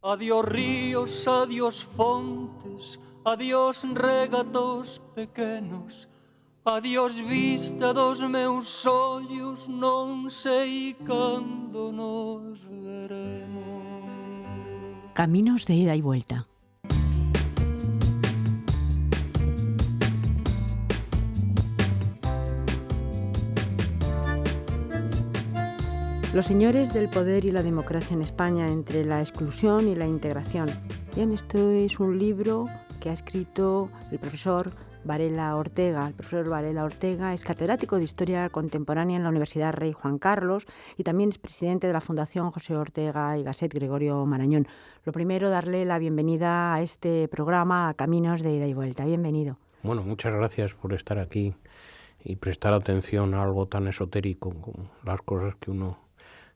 Adiós ríos, adiós fontes, adiós regatos pequenos, adiós vista dos meus ollos, non sei cando nos veremos. Caminos de ida y vuelta. Los señores del poder y la democracia en España entre la exclusión y la integración. Bien, esto es un libro que ha escrito el profesor Varela Ortega. El profesor Varela Ortega es catedrático de Historia Contemporánea en la Universidad Rey Juan Carlos y también es presidente de la Fundación José Ortega y Gasset Gregorio Marañón. Lo primero, darle la bienvenida a este programa, a Caminos de ida y vuelta. Bienvenido. Bueno, muchas gracias por estar aquí y prestar atención a algo tan esotérico como las cosas que uno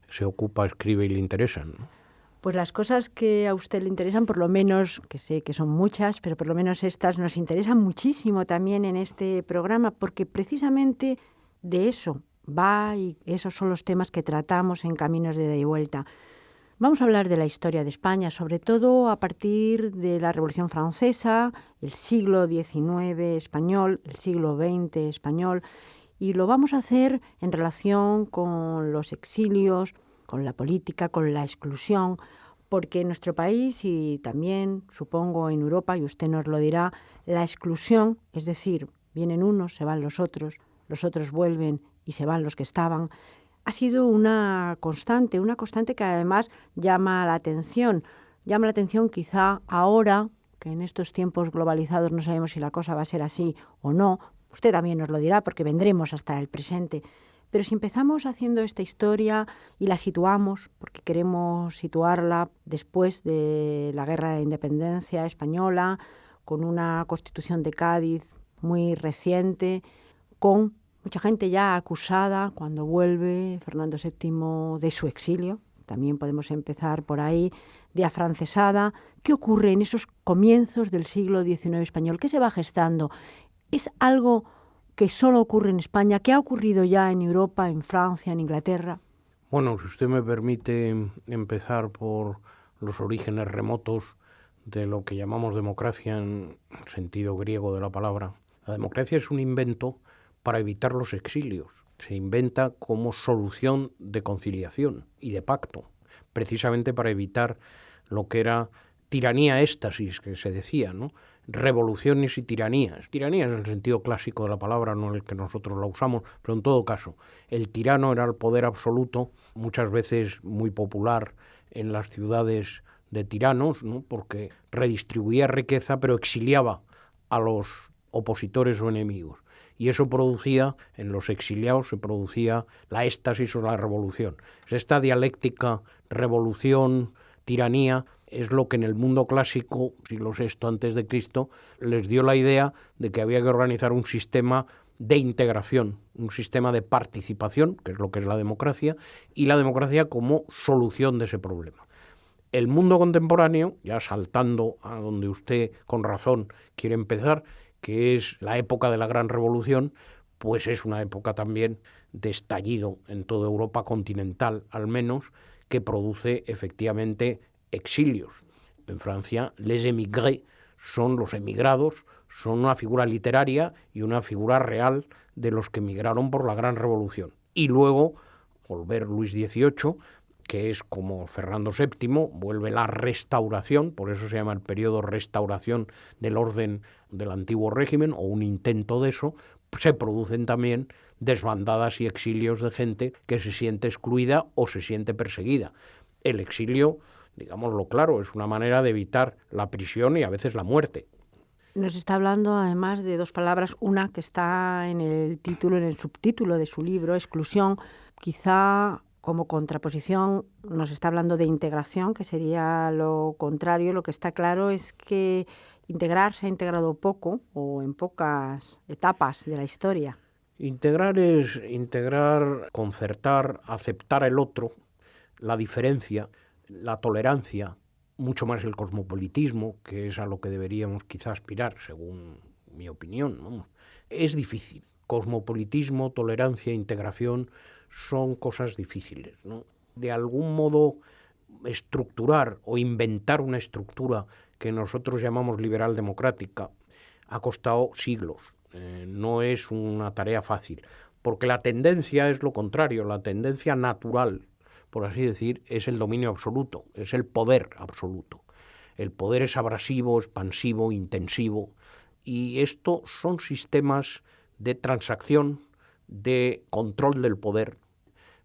se ocupa, escribe y le interesan, ¿no? Pues las cosas que a usted le interesan, por lo menos, que sé que son muchas, pero por lo menos estas nos interesan muchísimo también en este programa, porque precisamente de eso va y esos son los temas que tratamos en Caminos de ida y vuelta. Vamos a hablar de la historia de España, sobre todo a partir de la Revolución Francesa, el siglo XIX español, el siglo XX español, y lo vamos a hacer en relación con los exilios, con la política, con la exclusión, porque en nuestro país y también, supongo, en Europa, y usted nos lo dirá, la exclusión, es decir, vienen unos, se van los otros vuelven y se van los que estaban, ha sido una constante que además llama la atención quizá ahora, que en estos tiempos globalizados no sabemos si la cosa va a ser así o no. Usted también nos lo dirá porque vendremos hasta el presente. Pero si empezamos haciendo esta historia y la situamos, porque queremos situarla después de la Guerra de Independencia española, con una Constitución de Cádiz muy reciente, con mucha gente ya acusada cuando vuelve Fernando VII de su exilio, también podemos empezar por ahí, de afrancesada. ¿Qué ocurre en esos comienzos del siglo XIX español? ¿Qué se va gestando? ¿Es algo que solo ocurre en España? ¿Qué ha ocurrido ya en Europa, en Francia, en Inglaterra? Bueno, si usted me permite empezar por los orígenes remotos de lo que llamamos democracia en el sentido griego de la palabra. La democracia es un invento para evitar los exilios. Se inventa como solución de conciliación y de pacto, precisamente para evitar lo que era tiranía éxtasis, que se decía, ¿no? Revoluciones y tiranías. Tiranías en el sentido clásico de la palabra, no en el que nosotros la usamos, pero en todo caso, el tirano era el poder absoluto, muchas veces muy popular en las ciudades de tiranos, ¿no? Porque redistribuía riqueza, pero exiliaba a los opositores o enemigos. Y eso producía, en los exiliados, se producía la éxtasis o la revolución. Esta dialéctica revolución-tiranía es lo que en el mundo clásico, siglo VI antes de Cristo, les dio la idea de que había que organizar un sistema de integración, un sistema de participación, que es lo que es la democracia, y la democracia como solución de ese problema. El mundo contemporáneo, ya saltando a donde usted con razón quiere empezar, que es la época de la Gran Revolución, pues es una época también de estallido en toda Europa continental, al menos, que produce efectivamente exilios. En Francia, les émigrés son los emigrados, son una figura literaria y una figura real de los que emigraron por la Gran Revolución. Y luego, volver Luis XVIII, que es como Fernando VII, vuelve la restauración, por eso se llama el periodo restauración del orden del antiguo régimen, o un intento de eso, se producen también desbandadas y exilios de gente que se siente excluida o se siente perseguida. El exilio, digámoslo claro, es una manera de evitar la prisión y a veces la muerte. Nos está hablando además de dos palabras, una que está en el título, en el subtítulo de su libro, exclusión, quizá como contraposición nos está hablando de integración, que sería lo contrario. Lo que está claro es que integrar se ha integrado poco o en pocas etapas de la historia. Integrar es integrar, concertar, aceptar el otro, la diferencia, la tolerancia, mucho más el cosmopolitismo, que es a lo que deberíamos quizá aspirar, según mi opinión, ¿no? Es difícil. Cosmopolitismo, tolerancia, integración son cosas difíciles, ¿no? De algún modo estructurar o inventar una estructura que nosotros llamamos liberal democrática ha costado siglos. No es una tarea fácil, porque la tendencia es lo contrario, la tendencia natural, por así decir, es el dominio absoluto, es el poder absoluto. El poder es abrasivo, expansivo, intensivo, y esto son sistemas de transacción, de control del poder,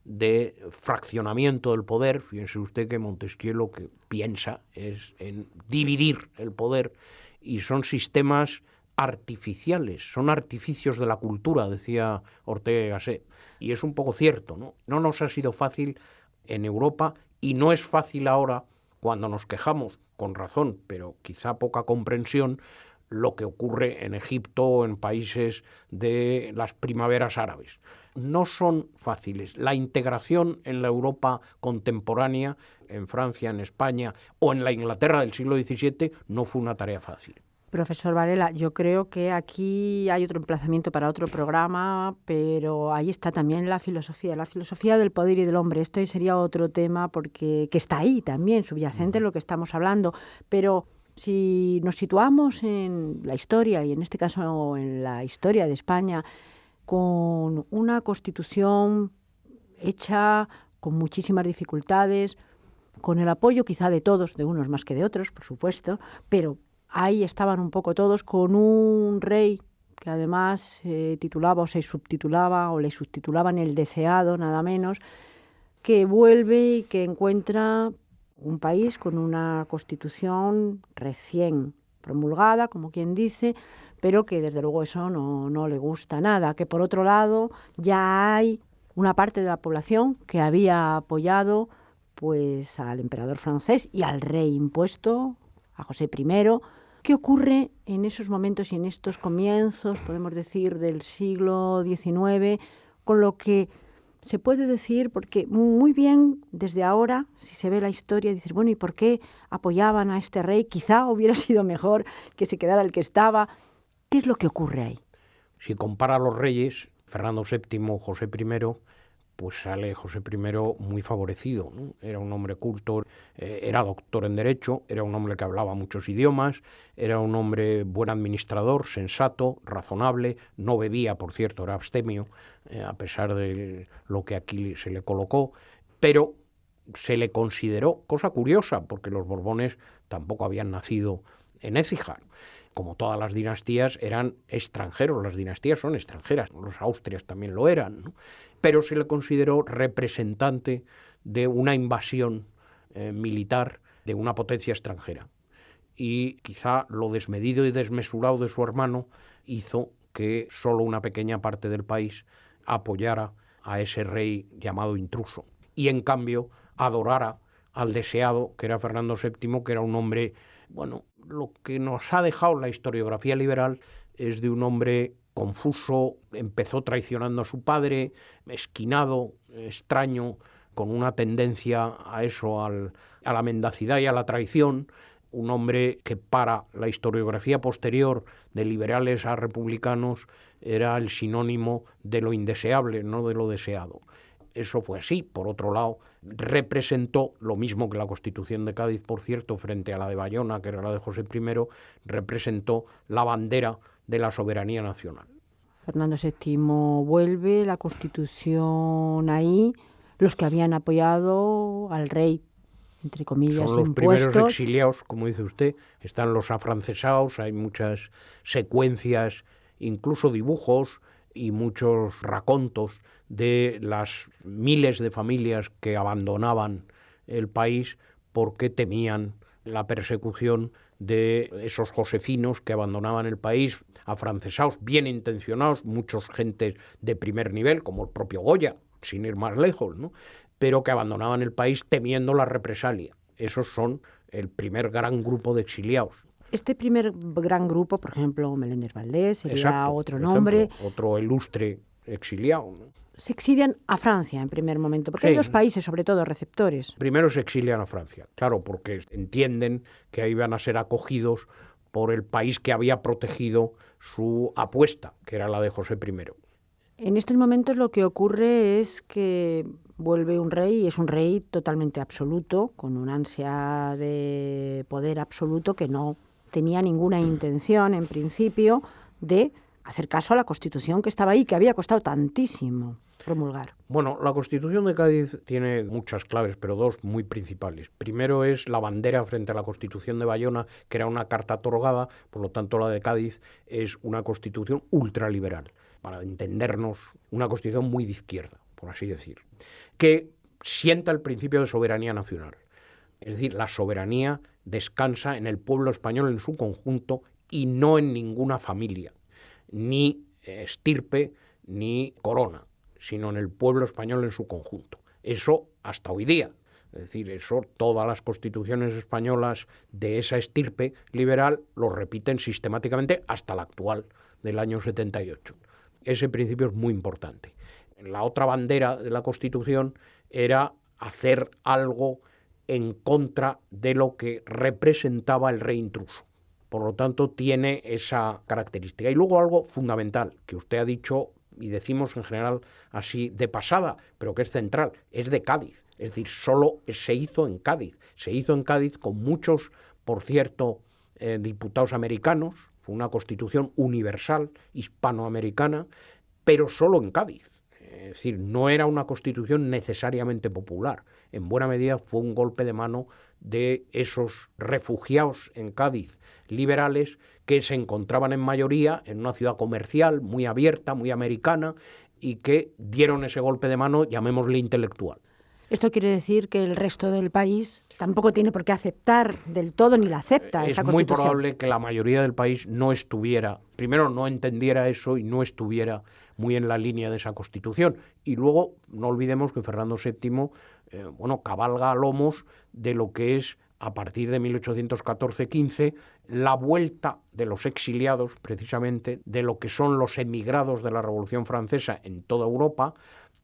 de fraccionamiento del poder. Fíjense usted que Montesquieu lo que piensa es en dividir el poder, y son sistemas artificiales, son artificios de la cultura, decía Ortega y Gasset, y es un poco cierto, ¿no? No nos ha sido fácil en Europa, y no es fácil ahora cuando nos quejamos, con razón, pero quizá poca comprensión, lo que ocurre en Egipto o en países de las primaveras árabes. No son fáciles. La integración en la Europa contemporánea, en Francia, en España o en la Inglaterra del siglo XVII, no fue una tarea fácil. Profesor Varela, yo creo que aquí hay otro emplazamiento para otro programa, pero ahí está también la filosofía del poder y del hombre. Esto sería otro tema porque que está ahí también, subyacente en lo que estamos hablando. Pero si nos situamos en la historia, y en este caso en la historia de España, con una constitución hecha con muchísimas dificultades, con el apoyo quizá de todos, de unos más que de otros, por supuesto, pero ahí estaban un poco todos, con un rey que además se titulaba o se subtitulaba o le subtitulaban el deseado, nada menos, que vuelve y que encuentra un país con una constitución recién promulgada, como quien dice, pero que desde luego eso no le gusta nada, que por otro lado ya hay una parte de la población que había apoyado pues al emperador francés y al rey impuesto, a José I. ¿Qué ocurre en esos momentos y en estos comienzos, podemos decir, del siglo XIX, con lo que se puede decir, porque muy bien desde ahora, si se ve la historia, dices, bueno, ¿y por qué apoyaban a este rey? Quizá hubiera sido mejor que se quedara el que estaba. ¿Qué es lo que ocurre ahí? Si compara a los reyes, Fernando VII, José I, pues sale José I muy favorecido, ¿no? Era un hombre culto, era doctor en Derecho, era un hombre que hablaba muchos idiomas, era un hombre buen administrador, sensato, razonable, no bebía, por cierto, era abstemio, a pesar de lo que aquí se le colocó, pero se le consideró, cosa curiosa, porque los Borbones tampoco habían nacido en Écija. Como todas las dinastías eran extranjeros, las dinastías son extranjeras, los Austrias también lo eran, ¿no? Pero se le consideró representante de una invasión militar de una potencia extranjera. Y quizá lo desmedido y desmesurado de su hermano hizo que solo una pequeña parte del país apoyara a ese rey llamado intruso. Y en cambio adorara al deseado, que era Fernando VII, que era un hombre, bueno, lo que nos ha dejado la historiografía liberal es de un hombre confuso, empezó traicionando a su padre, esquinado, extraño, con una tendencia a eso, a la mendacidad y a la traición, un hombre que para la historiografía posterior de liberales a republicanos era el sinónimo de lo indeseable, no de lo deseado. Eso fue así. Por otro lado, representó, lo mismo que la Constitución de Cádiz, por cierto, frente a la de Bayona, que era la de José I, representó la bandera de la soberanía nacional. Fernando VII vuelve, la Constitución ahí, los que habían apoyado al rey, entre comillas, son los impuestos. Primeros exiliados, como dice usted, están los afrancesados, hay muchas secuencias, incluso dibujos y muchos racontos de las miles de familias que abandonaban el país porque temían la persecución de esos josefinos que abandonaban el país, afrancesados, bien intencionados, muchos gentes de primer nivel, como el propio Goya, sin ir más lejos, ¿no? Pero que abandonaban el país temiendo la represalia. Esos son el primer gran grupo de exiliados. Este primer gran grupo, por ejemplo, Meléndez Valdés, sería Exacto, otro nombre. Ejemplo, otro ilustre exiliado, ¿no? Se exilian a Francia en primer momento, porque sí, hay dos países, sobre todo, receptores. Primero se exilian a Francia, claro, porque entienden que ahí van a ser acogidos por el país que había protegido su apuesta, que era la de José I. En estos momentos lo que ocurre es que vuelve un rey y es un rey totalmente absoluto, con un ansia de poder absoluto que no tenía ninguna intención, en principio, de hacer caso a la Constitución que estaba ahí, que había costado tantísimo promulgar. Bueno, la Constitución de Cádiz tiene muchas claves, pero dos muy principales. Primero es la bandera frente a la Constitución de Bayona, que era una carta otorgada, por lo tanto la de Cádiz es una Constitución ultraliberal, para entendernos, una Constitución muy de izquierda, por así decir, que sienta el principio de soberanía nacional. Es decir, la soberanía descansa en el pueblo español en su conjunto y no en ninguna familia, ni estirpe, ni corona, sino en el pueblo español en su conjunto. Eso hasta hoy día. Es decir, eso todas las constituciones españolas de esa estirpe liberal lo repiten sistemáticamente hasta la actual del año 78. Ese principio es muy importante. La otra bandera de la Constitución era hacer algo en contra de lo que representaba el rey intruso. Por lo tanto, tiene esa característica. Y luego algo fundamental, que usted ha dicho y decimos en general así de pasada, pero que es central, es de Cádiz. Es decir, solo se hizo en Cádiz. Se hizo en Cádiz con muchos, por cierto, diputados americanos. Fue una constitución universal, hispanoamericana, pero solo en Cádiz. Es decir, no era una constitución necesariamente popular. En buena medida fue un golpe de mano de esos refugiados en Cádiz liberales que se encontraban en mayoría en una ciudad comercial muy abierta, muy americana, y que dieron ese golpe de mano, llamémosle intelectual. Esto quiere decir que el resto del país tampoco tiene por qué aceptar del todo ni la acepta esa Constitución. Es muy probable que la mayoría del país no estuviera, primero no entendiera eso y no estuviera muy en la línea de esa Constitución. Y luego no olvidemos que Fernando VII cabalga a lomos de lo que es, a partir de 1814-15, la vuelta de los exiliados, precisamente, de lo que son los emigrados de la Revolución Francesa en toda Europa,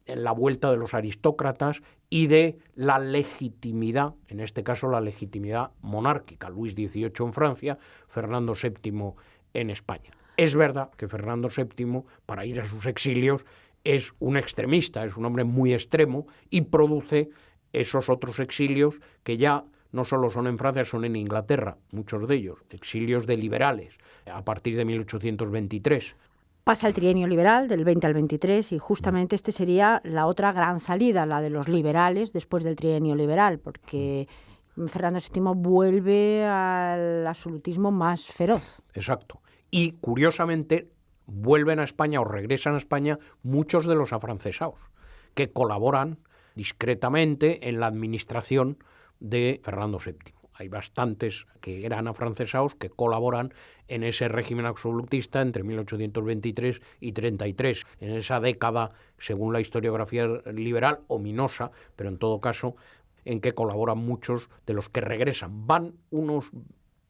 la vuelta de los aristócratas y de la legitimidad, en este caso la legitimidad monárquica, Luis XVIII en Francia, Fernando VII en España. Es verdad que Fernando VII, para ir a sus exilios, es un extremista, es un hombre muy extremo y produce esos otros exilios que ya no solo son en Francia, son en Inglaterra, muchos de ellos, exilios de liberales, a partir de 1823. Pasa el trienio liberal del 20 al 23 y justamente este sería la otra gran salida, la de los liberales después del trienio liberal, porque Fernando VII vuelve al absolutismo más feroz. Exacto. Y curiosamente vuelven a España o regresan a España muchos de los afrancesados que colaboran discretamente en la administración de Fernando VII. Hay bastantes que eran afrancesados que colaboran en ese régimen absolutista entre 1823 y 33, en esa década, según la historiografía liberal, ominosa, pero en todo caso, en que colaboran muchos de los que regresan. Van unos,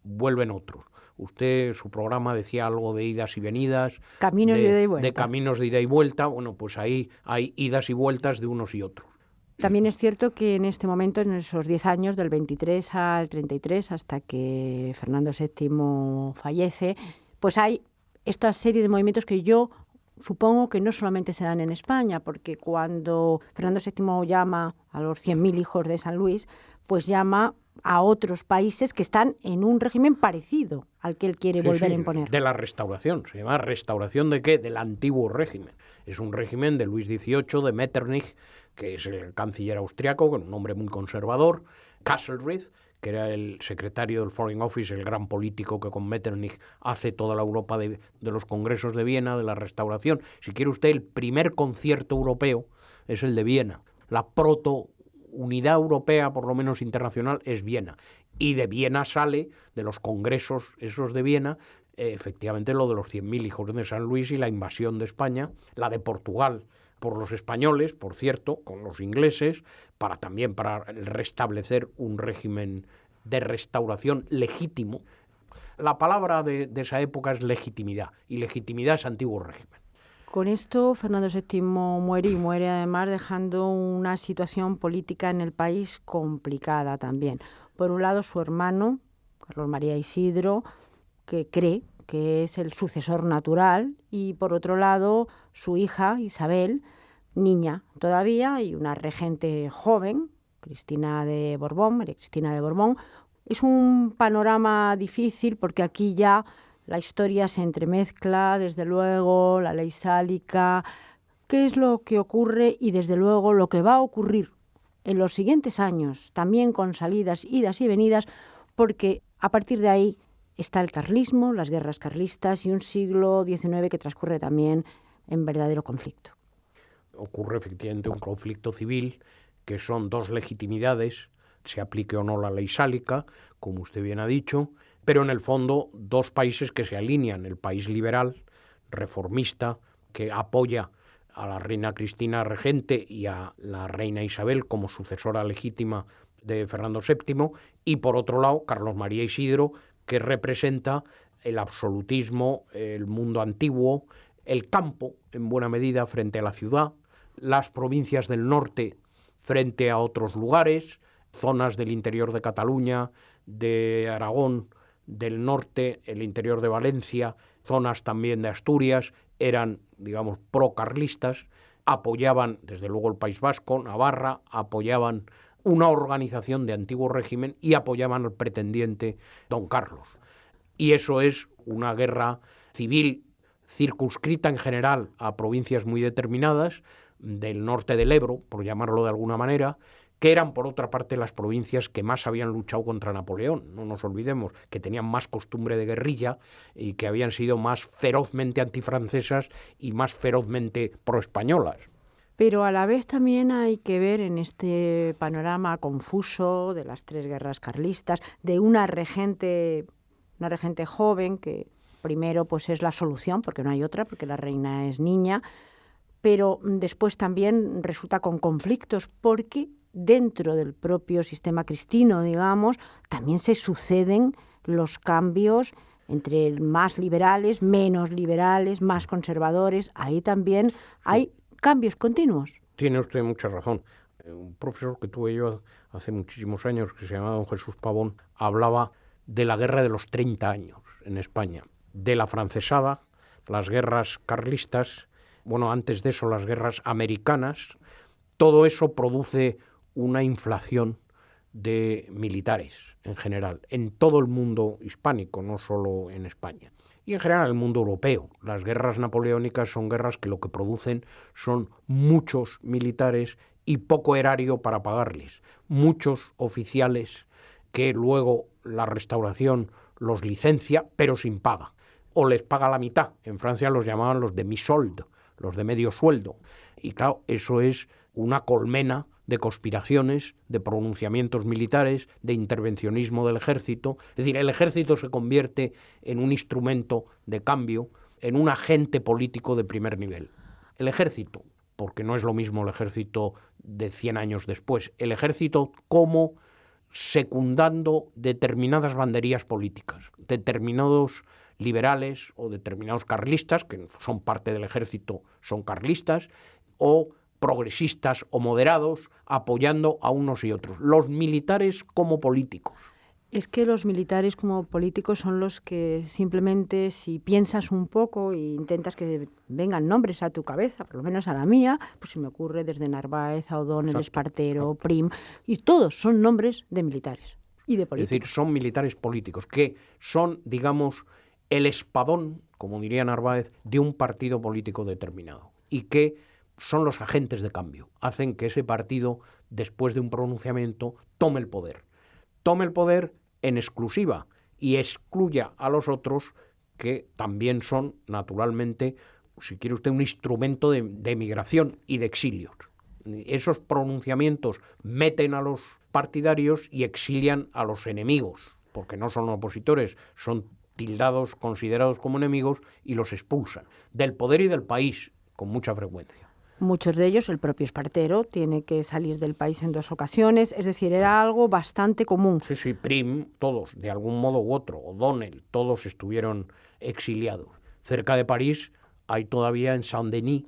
vuelven otros. Usted, su programa decía algo de idas y venidas. Caminos de ida y vuelta. De caminos de ida y vuelta. Bueno, pues ahí hay idas y vueltas de unos y otros. También es cierto que en este momento, en esos 10 años, del 23 al 33, hasta que Fernando VII fallece, pues hay esta serie de movimientos que yo supongo que no solamente se dan en España, porque cuando Fernando VII llama a los 100.000 hijos de San Luis, pues llama a otros países que están en un régimen parecido al que él quiere volver a imponer. De la restauración, se llama restauración ¿de qué? Del antiguo régimen. Es un régimen de Luis XVIII, de Metternich, que es el canciller austriaco, con un hombre muy conservador, Castlereagh, que era el secretario del Foreign Office, el gran político que con Metternich hace toda la Europa de los congresos de Viena, de la restauración. Si quiere usted, el primer concierto europeo es el de Viena. La proto-unidad europea, por lo menos internacional, es Viena. Y de Viena sale, de los congresos esos de Viena, efectivamente lo de los 100.000 hijos de San Luis y la invasión de España, la de Portugal por los españoles, por cierto, con los ingleses, para restablecer un régimen de restauración legítimo. La palabra de esa época es legitimidad, y legitimidad es antiguo régimen. Con esto, Fernando VII muere, y muere además dejando una situación política en el país complicada también. Por un lado, su hermano, Carlos María Isidro, que cree que es el sucesor natural, y por otro lado, su hija, Isabel, niña todavía, y una regente joven, Cristina de Borbón, María Cristina de Borbón. Es un panorama difícil porque aquí ya la historia se entremezcla, desde luego, la ley sálica, qué es lo que ocurre y desde luego lo que va a ocurrir en los siguientes años, también con salidas, idas y venidas, porque a partir de ahí está el carlismo, las guerras carlistas y un siglo XIX que transcurre también en verdadero conflicto. Ocurre efectivamente un conflicto civil, que son dos legitimidades, se aplique o no la ley sálica, como usted bien ha dicho, pero en el fondo dos países que se alinean, el país liberal, reformista, que apoya a la reina Cristina regente y a la reina Isabel como sucesora legítima de Fernando VII, y por otro lado Carlos María Isidro, que representa el absolutismo, el mundo antiguo, el campo en buena medida frente a la ciudad, las provincias del norte frente a otros lugares, zonas del interior de Cataluña, de Aragón, del norte, el interior de Valencia, zonas también de Asturias, eran, digamos, pro-carlistas, apoyaban, desde luego, el País Vasco, Navarra, apoyaban una organización de antiguo régimen y apoyaban al pretendiente don Carlos. Y eso es una guerra civil circunscrita en general a provincias muy determinadas, del norte del Ebro, por llamarlo de alguna manera, que eran, por otra parte, las provincias que más habían luchado contra Napoleón. No nos olvidemos que tenían más costumbre de guerrilla y que habían sido más ferozmente antifrancesas y más ferozmente proespañolas. Pero a la vez también hay que ver en este panorama confuso de las tres guerras carlistas, de una regente joven que primero pues es la solución, porque no hay otra, porque la reina es niña, pero después también resulta con conflictos porque dentro del propio sistema cristino, digamos, también se suceden los cambios entre más liberales, menos liberales, más conservadores. Ahí también hay cambios continuos. Tiene usted mucha razón. Un profesor que tuve yo hace muchísimos años, que se llamaba don Jesús Pavón, hablaba de la guerra de los 30 años en España, de la francesada, las guerras carlistas, bueno, antes de eso las guerras americanas. Todo eso produce una inflación de militares en general, en todo el mundo hispánico, no solo en España. Y en general el mundo europeo. Las guerras napoleónicas son guerras que lo que producen son muchos militares y poco erario para pagarles. Muchos oficiales que luego la Restauración los licencia, pero sin paga. O les paga la mitad. En Francia los llamaban los de mi-solde, los de medio sueldo. Y claro, eso es una colmena de conspiraciones, de pronunciamientos militares, de intervencionismo del ejército. Es decir, el ejército se convierte en un instrumento de cambio, en un agente político de primer nivel. El ejército, porque no es lo mismo el ejército de 100 años después, el ejército como secundando determinadas banderías políticas, determinados liberales o determinados carlistas, que son parte del ejército, son carlistas, o progresistas o moderados, apoyando a unos y otros. Los militares como políticos. Es que los militares como políticos son los que simplemente, si piensas un poco e intentas que vengan nombres a tu cabeza, por lo menos a la mía, pues se me ocurre desde Narváez a O'Donnell, Espartero, Prim, y todos son nombres de militares y de políticos. Es decir, son militares políticos, que son, digamos, el espadón, como diría Narváez, de un partido político determinado, y que son los agentes de cambio, hacen que ese partido, después de un pronunciamiento, tome el poder en exclusiva y excluya a los otros que también son, naturalmente, si quiere usted, un instrumento de migración y de exilios. Esos pronunciamientos meten a los partidarios y exilian a los enemigos, porque no son opositores, son tildados, considerados como enemigos, y los expulsan del poder y del país con mucha frecuencia. Muchos de ellos, el propio Espartero, tiene que salir del país en 2 ocasiones, es decir, era algo bastante común. Sí, Prim, todos, de algún modo u otro, O'Donnell, todos estuvieron exiliados. Cerca de París hay todavía en Saint-Denis,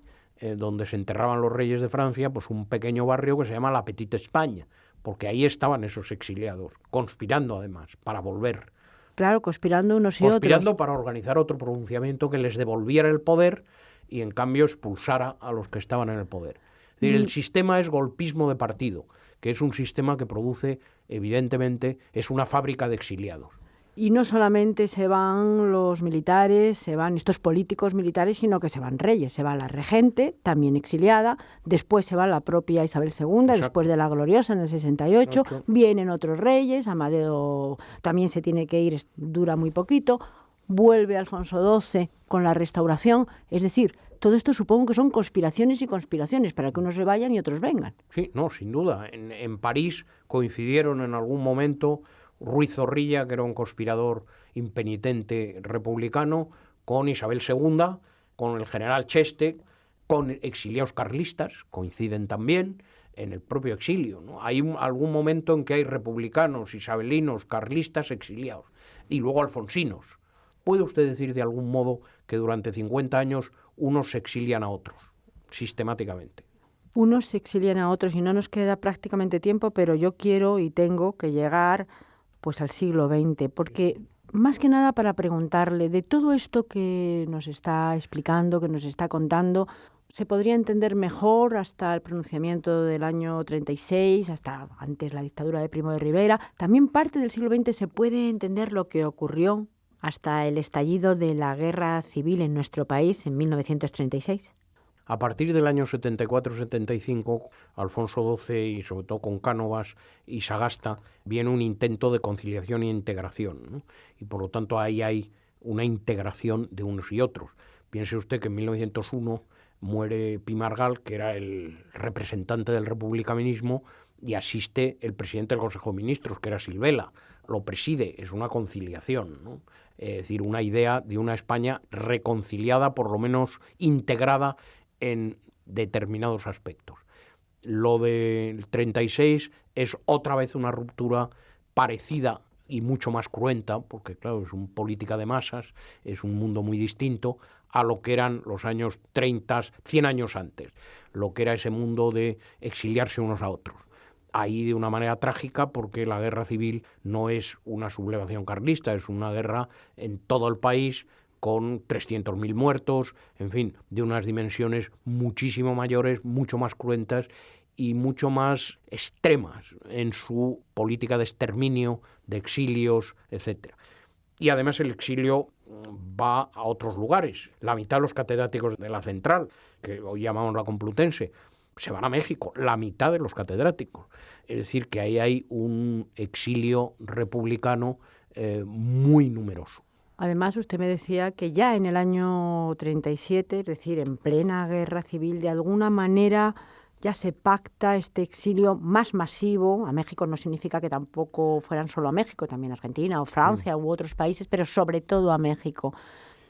donde se enterraban los reyes de Francia, pues un pequeño barrio que se llama la Petite España, porque ahí estaban esos exiliados, conspirando además, para volver. Claro, conspirando unos y otros. Conspirando para organizar otro pronunciamiento que les devolviera el poder y en cambio expulsara a los que estaban en el poder. Es decir, el sistema es golpismo de partido, que es un sistema que produce, evidentemente, es una fábrica de exiliados. Y no solamente se van los militares, se van estos políticos militares, sino que se van reyes. Se va la regente, también exiliada, después se va la propia Isabel II, Exacto. Después de la Gloriosa en el 68, vienen otros reyes, Amadeo también se tiene que ir, dura muy poquito, vuelve Alfonso XII con la Restauración, es decir, todo esto supongo que son conspiraciones y conspiraciones para que unos se vayan y otros vengan. Sí, no, sin duda. En París coincidieron en algún momento Ruiz Zorrilla, que era un conspirador impenitente republicano, con Isabel II, con el general Cheste, con exiliados carlistas, coinciden también en el propio exilio, ¿no? Hay algún momento en que hay republicanos, isabelinos, carlistas exiliados, y luego alfonsinos. ¿Puede usted decir de algún modo que durante 50 años unos se exilian a otros, sistemáticamente? Unos se exilian a otros y no nos queda prácticamente tiempo, pero yo quiero y tengo que llegar pues al siglo XX, porque más que nada para preguntarle de todo esto que nos está explicando, que nos está contando, se podría entender mejor hasta el pronunciamiento del año 36, hasta antes la dictadura de Primo de Rivera. También parte del siglo XX se puede entender lo que ocurrió hasta el estallido de la guerra civil en nuestro país en 1936. A partir del año 74-75, Alfonso XII y sobre todo con Cánovas y Sagasta, viene un intento de conciliación e integración, ¿no? Y por lo tanto ahí hay una integración de unos y otros. Piense usted que en 1901 muere Pi Margall, que era el representante del republicanismo, y asiste el presidente del Consejo de Ministros, que era Silvela. Lo preside, es una conciliación, ¿no? Es decir, una idea de una España reconciliada, por lo menos integrada en determinados aspectos. Lo del 36 es otra vez una ruptura parecida y mucho más cruenta, porque claro, es una política de masas, es un mundo muy distinto a lo que eran los años 30, 100 años antes, lo que era ese mundo de exiliarse unos a otros. Ahí de una manera trágica, porque la guerra civil no es una sublevación carlista, es una guerra en todo el país, con 300.000 muertos, en fin, de unas dimensiones muchísimo mayores, mucho más cruentas y mucho más extremas en su política de exterminio, de exilios, etc. Y además el exilio va a otros lugares. La mitad de los catedráticos de la Central, que hoy llamamos la Complutense, se van a México, la mitad de los catedráticos. Es decir, que ahí hay un exilio republicano muy numeroso. Además, usted me decía que ya en el año 37, es decir, en plena guerra civil, de alguna manera ya se pacta este exilio más masivo. A México no significa que tampoco fueran solo a México, también a Argentina o Francia u otros países, pero sobre todo a México.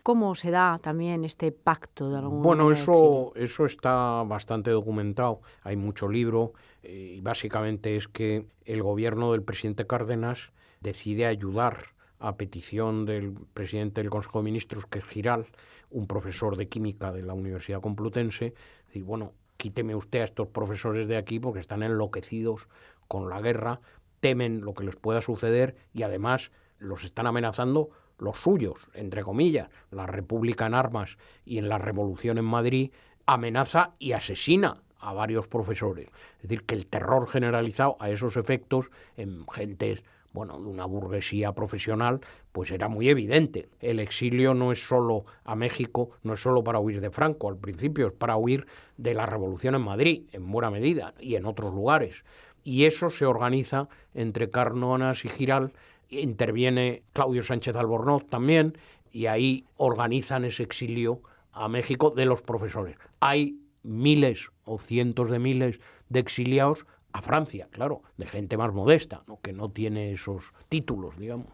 ¿Cómo se da también este pacto de alguna manera? Bueno, eso está bastante documentado. Hay mucho libro y básicamente es que el gobierno del presidente Cárdenas decide ayudar a petición del presidente del Consejo de Ministros, que es Giral, un profesor de química de la Universidad Complutense, decir, bueno, quíteme usted a estos profesores de aquí porque están enloquecidos con la guerra, temen lo que les pueda suceder y además los están amenazando los suyos, entre comillas. La República en armas y en la Revolución en Madrid amenaza y asesina a varios profesores. Es decir, que el terror generalizado a esos efectos en gentes, bueno, de una burguesía profesional, pues era muy evidente. El exilio no es solo a México, no es solo para huir de Franco, al principio es para huir de la Revolución en Madrid, en buena medida, y en otros lugares. Y eso se organiza entre Cárdenas y Giral, interviene Claudio Sánchez Albornoz también, y ahí organizan ese exilio a México de los profesores. Hay miles o cientos de miles de exiliados a Francia, claro, de gente más modesta, ¿no?, que no tiene esos títulos, digamos.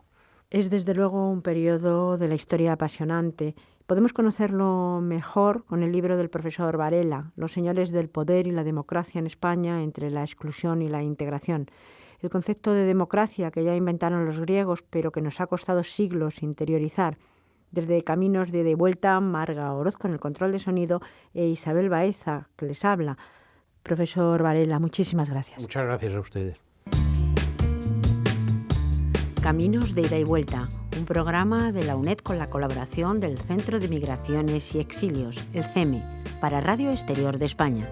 Es desde luego un periodo de la historia apasionante. Podemos conocerlo mejor con el libro del profesor Varela, Los señores del poder y la democracia en España entre la exclusión y la integración. El concepto de democracia que ya inventaron los griegos, pero que nos ha costado siglos interiorizar. Desde Caminos de ida y vuelta, Marga Orozco en el control de sonido e Isabel Baeza, que les habla. Profesor Varela, muchísimas gracias. Muchas gracias a ustedes. Caminos de ida y vuelta, un programa de la UNED con la colaboración del Centro de Migraciones y Exilios, el CEME, para Radio Exterior de España.